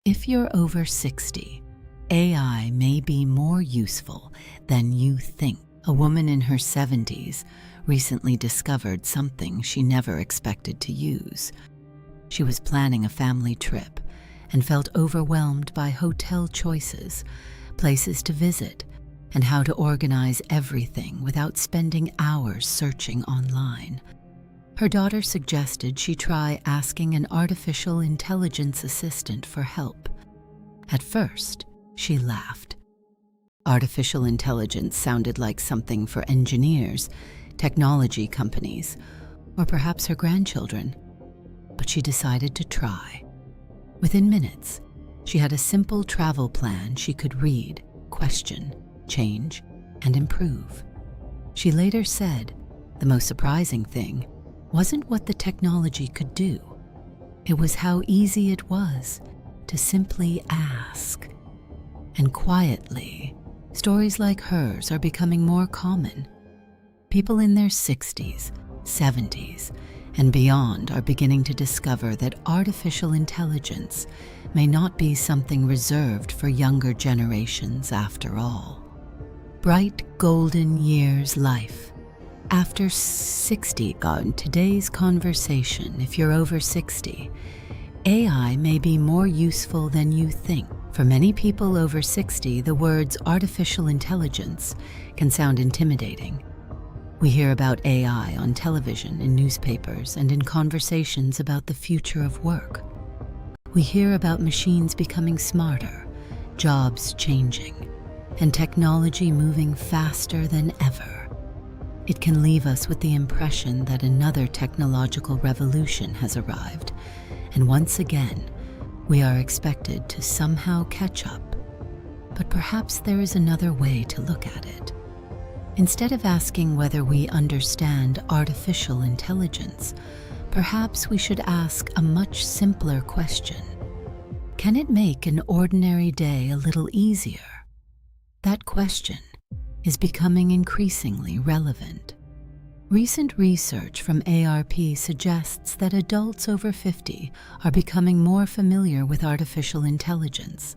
If you're over 60, AI may be more useful than you think. A woman in her 70s recently discovered something she never expected to use. She was planning a family trip and felt overwhelmed by hotel choices, places to visit, and how to organize everything without spending hours searching online. Her daughter suggested she try asking an artificial intelligence assistant for help. At first, she laughed. Artificial intelligence sounded like something for engineers, technology companies, or perhaps her grandchildren. But she decided to try. Within minutes, she had a simple travel plan she could read, question, change, and improve. She later said the most surprising thing wasn't what the technology could do. It was how easy it was to simply ask. And quietly, stories like hers are becoming more common. People in their 60s, 70s, and beyond are beginning to discover that artificial intelligence may not be something reserved for younger generations after all. Bright golden years life. After 60, on today's conversation, if you're over 60, AI may be more useful than you think. For many people over 60, the words artificial intelligence can sound intimidating. We hear about AI on television, in newspapers, and in conversations about the future of work. We hear about machines becoming smarter, jobs changing, and technology moving faster than ever. It can leave us with the impression that another technological revolution has arrived, and once again, we are expected to somehow catch up. But perhaps there is another way to look at it. Instead of asking whether we understand artificial intelligence, perhaps we should ask a much simpler question. Can it make an ordinary day a little easier? That question is becoming increasingly relevant. Recent research from ARP suggests that adults over 50 are becoming more familiar with artificial intelligence,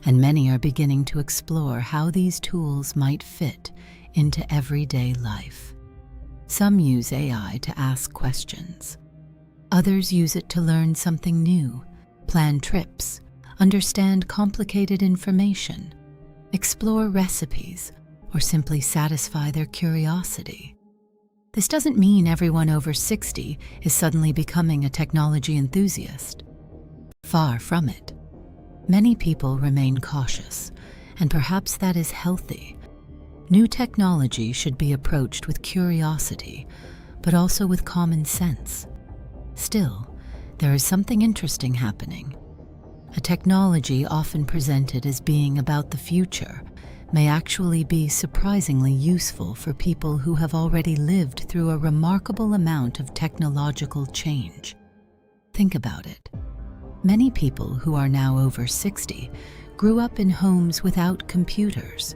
and many are beginning to explore how these tools might fit into everyday life. Some use AI to ask questions. Others use it to learn something new, plan trips, understand complicated information, explore recipes, or simply satisfy their curiosity. This doesn't mean everyone over 60 is suddenly becoming a technology enthusiast. Far from it. Many people remain cautious, and perhaps that is healthy. New technology should be approached with curiosity, but also with common sense. Still, there is something interesting happening. A technology often presented as being about the future may actually be surprisingly useful for people who have already lived through a remarkable amount of technological change. Think about it. Many people who are now over 60 grew up in homes without computers.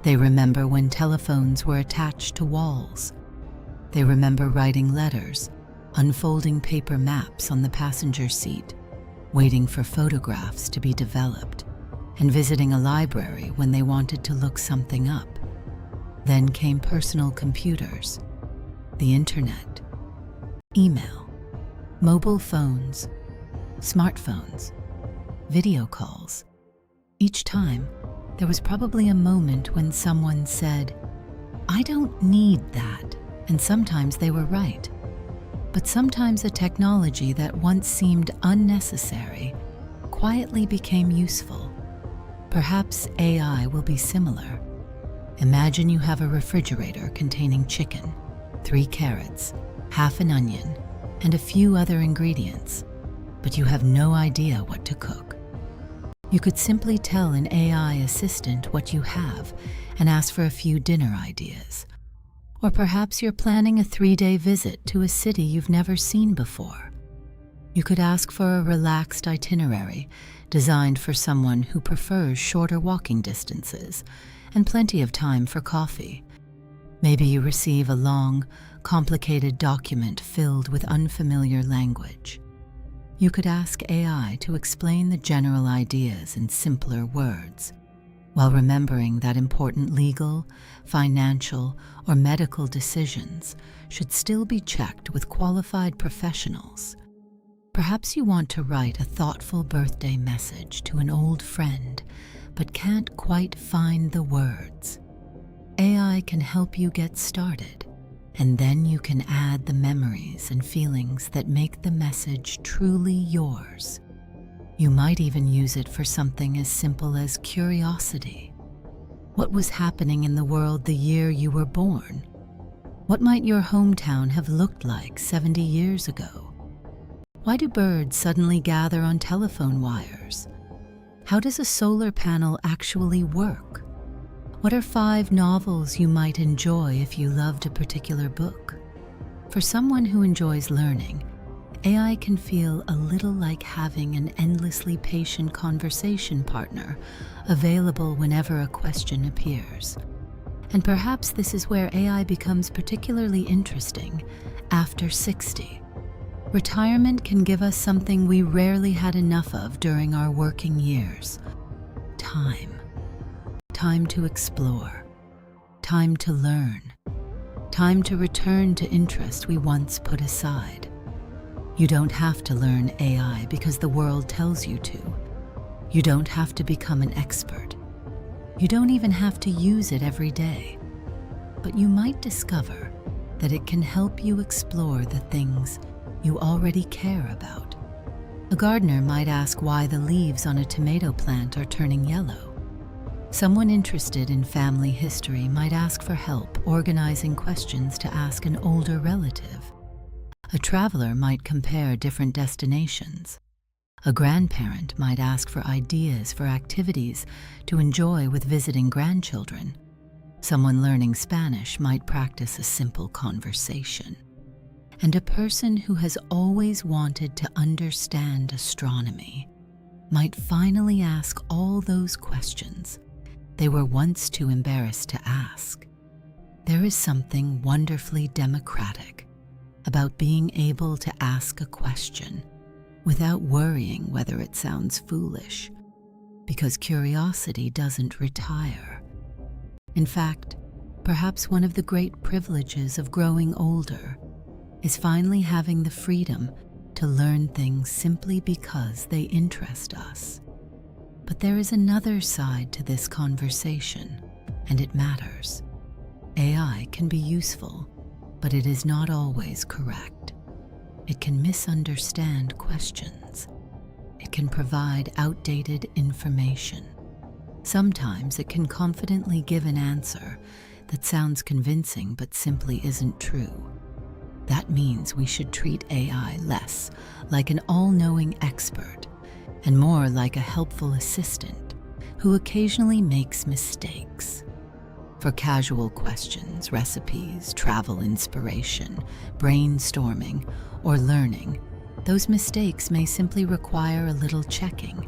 They remember when telephones were attached to walls. They remember writing letters, unfolding paper maps on the passenger seat, waiting for photographs to be developed, and visiting a library when they wanted to look something up. Then came personal computers, the internet, email, mobile phones, smartphones, video calls. Each time, there was probably a moment when someone said, "I don't need that," and sometimes they were right. But sometimes a technology that once seemed unnecessary quietly became useful. Perhaps AI will be similar. Imagine you have a refrigerator containing chicken, 3 carrots, half an onion, and a few other ingredients, but you have no idea what to cook. You could simply tell an AI assistant what you have and ask for a few dinner ideas. Or perhaps you're planning a 3-day visit to a city you've never seen before. You could ask for a relaxed itinerary designed for someone who prefers shorter walking distances and plenty of time for coffee. Maybe you receive a long, complicated document filled with unfamiliar language. You could ask AI to explain the general ideas in simpler words, while remembering that important legal, financial, or medical decisions should still be checked with qualified professionals. Perhaps you want to write a thoughtful birthday message to an old friend, but can't quite find the words. AI can help you get started, and then you can add the memories and feelings that make the message truly yours. You might even use it for something as simple as curiosity. What was happening in the world the year you were born? What might your hometown have looked like 70 years ago? Why do birds suddenly gather on telephone wires? How does a solar panel actually work? What are 5 novels you might enjoy if you loved a particular book? For someone who enjoys learning, AI can feel a little like having an endlessly patient conversation partner available whenever a question appears. And perhaps this is where AI becomes particularly interesting after 60. Retirement can give us something we rarely had enough of during our working years: time. Time to explore, time to learn, time to return to interest we once put aside. You don't have to learn AI because the world tells you to. You don't have to become an expert. You don't even have to use it every day. But you might discover that it can help you explore the things you already care about. A gardener might ask why the leaves on a tomato plant are turning yellow. Someone interested in family history might ask for help organizing questions to ask an older relative. A traveler might compare different destinations. A grandparent might ask for ideas for activities to enjoy with visiting grandchildren. Someone learning Spanish might practice a simple conversation. And a person who has always wanted to understand astronomy might finally ask all those questions they were once too embarrassed to ask. There is something wonderfully democratic about being able to ask a question without worrying whether it sounds foolish, because curiosity doesn't retire. In fact, perhaps one of the great privileges of growing older is finally having the freedom to learn things simply because they interest us. But there is another side to this conversation, and it matters. AI can be useful, but it is not always correct. It can misunderstand questions. It can provide outdated information. Sometimes it can confidently give an answer that sounds convincing but simply isn't true. That means we should treat AI less like an all-knowing expert and more like a helpful assistant who occasionally makes mistakes. For casual questions, recipes, travel inspiration, brainstorming, or learning, those mistakes may simply require a little checking.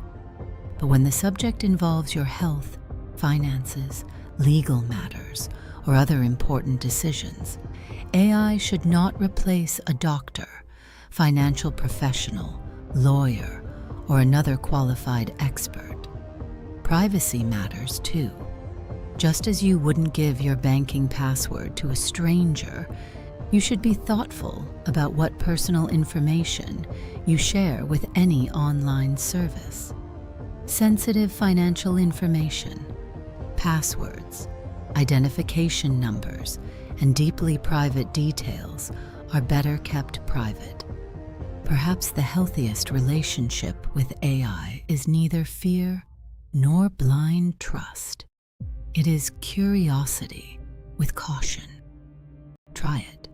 But when the subject involves your health, finances, legal matters, or other important decisions, AI should not replace a doctor, financial professional, lawyer, or another qualified expert. Privacy matters too. Just as you wouldn't give your banking password to a stranger, you should be thoughtful about what personal information you share with any online service. Sensitive financial information, passwords, identification numbers, and deeply private details are better kept private. Perhaps the healthiest relationship with AI is neither fear nor blind trust. It is curiosity with caution. Try it.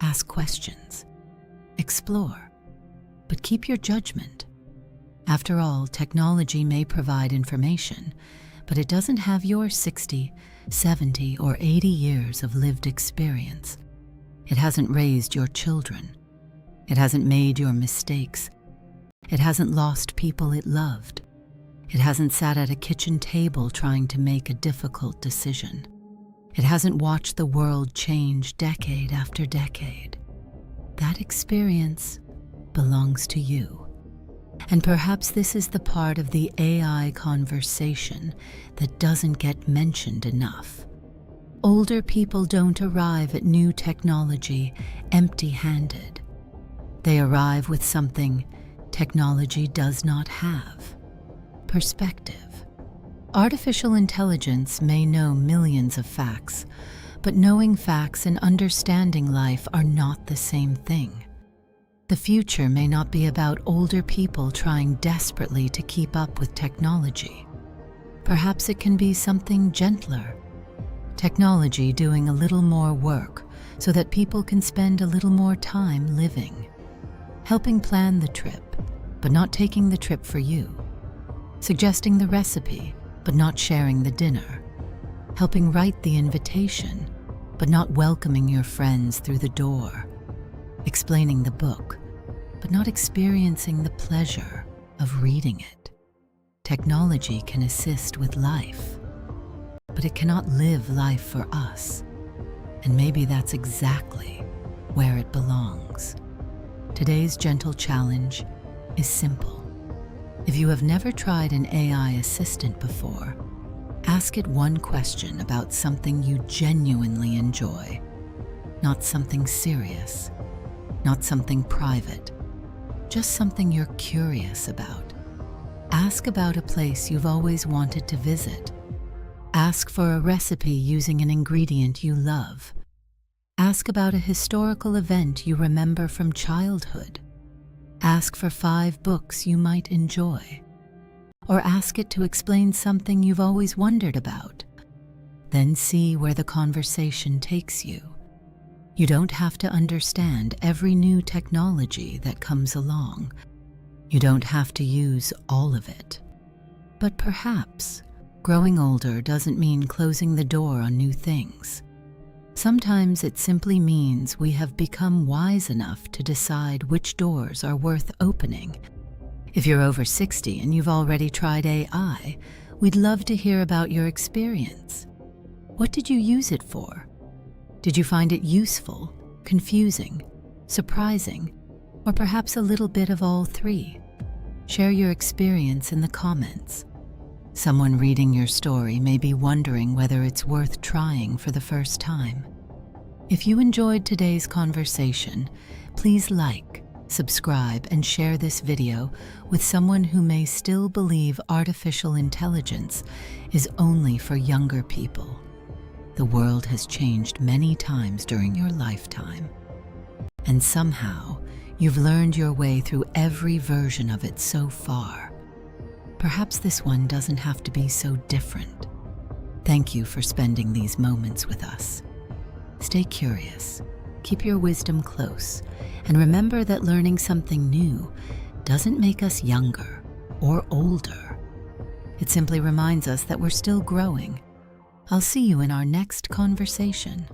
Ask questions. Explore. But keep your judgment. After all, technology may provide information, but it doesn't have your 60, 70, or 80 years of lived experience. It hasn't raised your children. It hasn't made your mistakes. It hasn't lost people it loved. It hasn't sat at a kitchen table trying to make a difficult decision. It hasn't watched the world change decade after decade. That experience belongs to you. And perhaps this is the part of the AI conversation that doesn't get mentioned enough. Older people don't arrive at new technology empty-handed. They arrive with something technology does not have: perspective. Artificial intelligence may know millions of facts, but knowing facts and understanding life are not the same thing. The future may not be about older people trying desperately to keep up with technology. Perhaps it can be something gentler. Technology doing a little more work so that people can spend a little more time living. Helping plan the trip, but not taking the trip for you. Suggesting the recipe, but not sharing the dinner. Helping write the invitation, but not welcoming your friends through the door. Explaining the book, but not experiencing the pleasure of reading it. Technology can assist with life, but it cannot live life for us. And maybe that's exactly where it belongs. Today's gentle challenge is simple. If you have never tried an AI assistant before, ask it one question about something you genuinely enjoy, not something serious, not something private, just something you're curious about. Ask about a place you've always wanted to visit. Ask for a recipe using an ingredient you love. Ask about a historical event you remember from childhood. Ask for 5 books you might enjoy. Or ask it to explain something you've always wondered about. Then see where the conversation takes you. You don't have to understand every new technology that comes along. You don't have to use all of it. But perhaps growing older doesn't mean closing the door on new things. Sometimes it simply means we have become wise enough to decide which doors are worth opening. If you're over 60 and you've already tried AI, we'd love to hear about your experience. What did you use it for? Did you find it useful, confusing, surprising, or perhaps a little bit of all three? Share your experience in the comments. Someone reading your story may be wondering whether it's worth trying for the first time. If you enjoyed today's conversation, please like, subscribe, and share this video with someone who may still believe artificial intelligence is only for younger people. The world has changed many times during your lifetime, and somehow you've learned your way through every version of it so far. Perhaps this one doesn't have to be so different. Thank you for spending these moments with us. Stay curious, keep your wisdom close, and remember that learning something new doesn't make us younger or older. It simply reminds us that we're still growing. I'll see you in our next conversation.